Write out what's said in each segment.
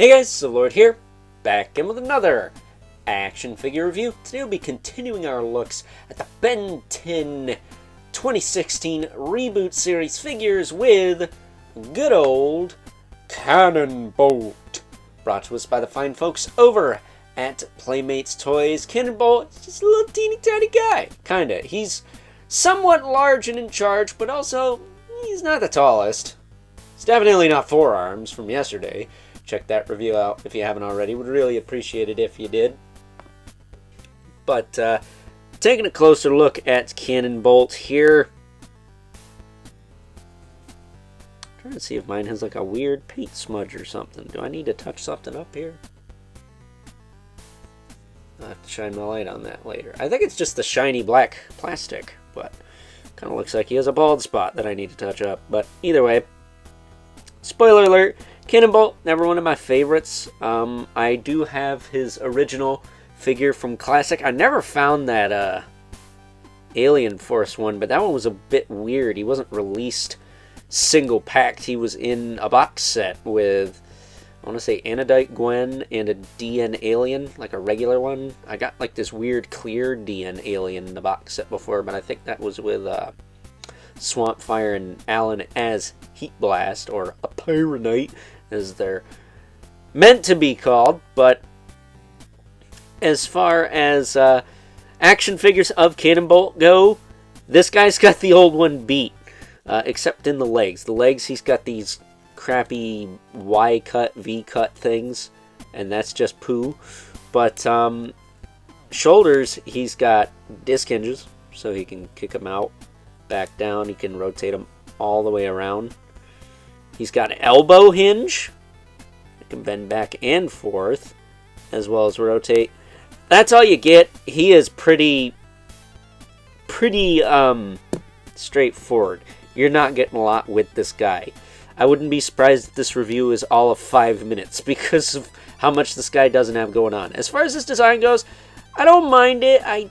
Hey guys, so Lord here, back in with another action figure review. Today we'll be continuing our looks at the Ben 10 2016 Reboot series figures with good old Cannonbolt. Brought to us by the fine folks over at Playmates Toys. Cannonbolt is just a little teeny tiny guy. Kinda. He's somewhat large and in charge, but also he's not the tallest. It's definitely not Forearms from yesterday. Check that review out if you haven't already. Would really appreciate it if you did. But taking a closer look at Cannonbolt here. I'm trying to see if mine has like a weird paint smudge or something. Do I need to touch something up here? I'll have to shine my light on that later. I think it's just the shiny black plastic, but kind of looks like he has a bald spot that I need to touch up. But either way, spoiler alert, Cannonbolt, never one of my favorites. I do have his original figure from Classic. I never found that Alien Force one, but that one was a bit weird. He wasn't released single packed. He was in a box set with, I want to say, Anodite Gwen and a DN Alien, like a regular one. I got like this weird clear DN Alien in the box set before, but I think that was with Swampfire and Alan as Heat Blast, or a Pyronite as they're meant to be called. But as far as action figures of Cannonbolt go, this guy's got the old one beat, except in the legs. The legs, he's got these crappy Y-cut, V-cut things, and that's just poo. But shoulders, he's got disc hinges, so he can kick them out, back down. He can rotate them all the way around. He's got an elbow hinge. It can bend back and forth, as well as rotate. That's all you get. He is pretty straightforward. You're not getting a lot with this guy. I wouldn't be surprised if this review is all of 5 minutes because of how much this guy doesn't have going on. As far as this design goes, I don't mind it. I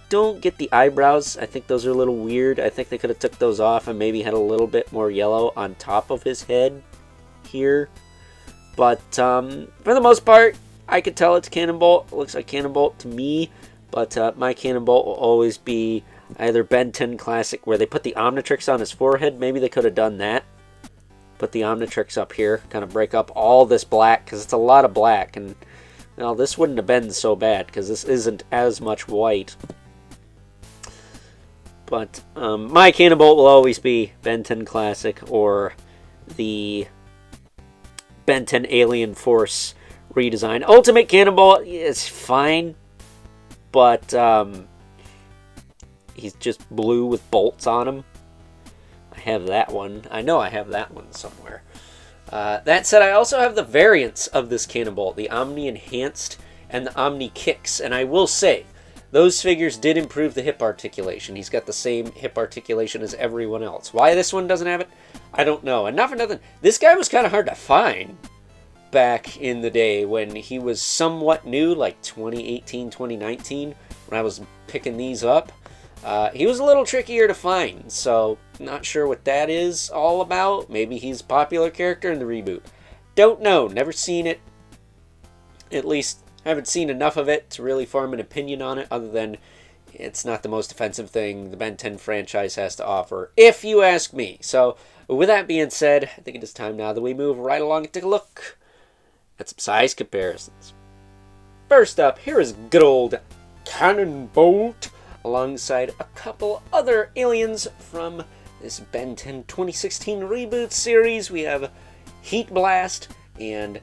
don't get the eyebrows. I think those are a little weird. I think they could have took those off and maybe had a little bit more yellow on top of his head here. But for the most part, I could tell it's Cannonbolt. It looks like Cannonbolt to me. But my Cannonbolt will always be either Ben 10 Classic, where they put the Omnitrix on his forehead. Maybe they could have done that. Put the Omnitrix up here, kind of break up all this black, because it's a lot of black. And well, this wouldn't have been so bad, because this isn't as much white. But my Cannonbolt will always be Ben 10 Classic or the Ben 10 Alien Force redesign. Ultimate Cannonbolt is fine, but he's just blue with bolts on him. I have that one. I know I have that one somewhere. That said, I also have the variants of this Cannonbolt, the Omni Enhanced and the Omni Kicks, and I will say, those figures did improve the hip articulation. He's got the same hip articulation as everyone else. Why this one doesn't have it, I don't know. And not for nothing, this guy was kind of hard to find back in the day when he was somewhat new, like 2018, 2019, when I was picking these up. He was a little trickier to find, so not sure what that is all about. Maybe he's a popular character in the reboot. Don't know. Never seen it. At least haven't seen enough of it to really form an opinion on it, other than it's not the most offensive thing the Ben 10 franchise has to offer, if you ask me. So with that being said, I think it is time now that we move right along and take a look at some size comparisons. First up, here is good old Cannonbolt, alongside a couple other aliens from this Ben 10 2016 Reboot series. We have Heat Blast and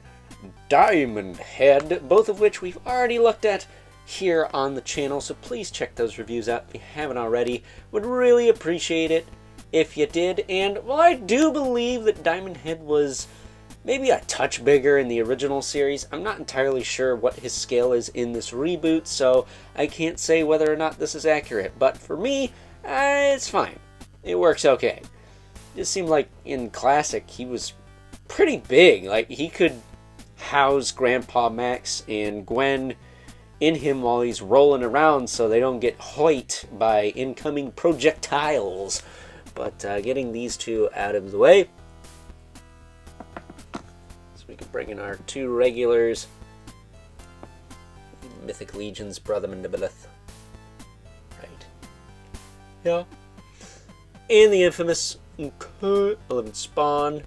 Diamond Head, both of which we've already looked at here on the channel, so please check those reviews out if you haven't already. Would really appreciate it if you did. And while I do believe that Diamond Head was maybe a touch bigger in the original series, I'm not entirely sure what his scale is in this reboot, so I can't say whether or not this is accurate. But for me, it's fine. It works okay. It just seemed like in Classic he was pretty big. Like, he could house Grandpa Max and Gwen in him while he's rolling around so they don't get hoit by incoming projectiles. But getting these two out of the way, we can bring in our 2 regulars. Mythic Legions, Brother Mandibilith. Right. Yeah. And the infamous 11 Spawn,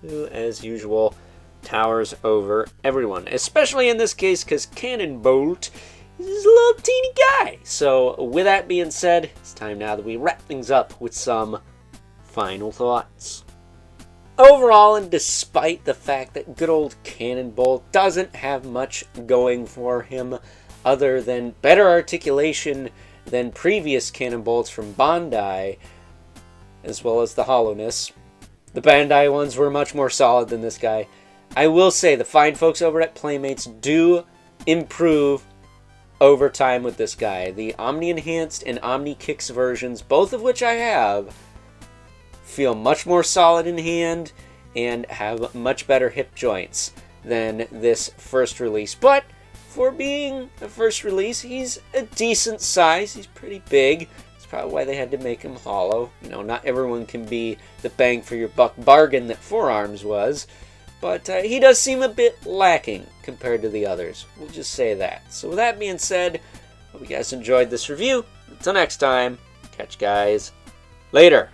who, as usual, towers over everyone. Especially in this case, because Cannonbolt is a little teeny guy. So, with that being said, it's time now that we wrap things up with some final thoughts. Overall, and despite the fact that good old Cannonbolt doesn't have much going for him other than better articulation than previous Cannonbolts from Bandai, as well as the hollowness, the Bandai ones were much more solid than this guy. I will say the fine folks over at Playmates do improve over time with this guy. The Omni Enhanced and Omni Kicks versions, both of which I have, feel much more solid in hand and have much better hip joints than this first release. But for being a first release, he's a decent size. He's pretty big. That's probably why they had to make him hollow. You know, not everyone can be the bang for your buck bargain that Forearms was. But he does seem a bit lacking compared to the others. We'll just say that. So with that being said, hope you guys enjoyed this review. Until next time, catch you guys later.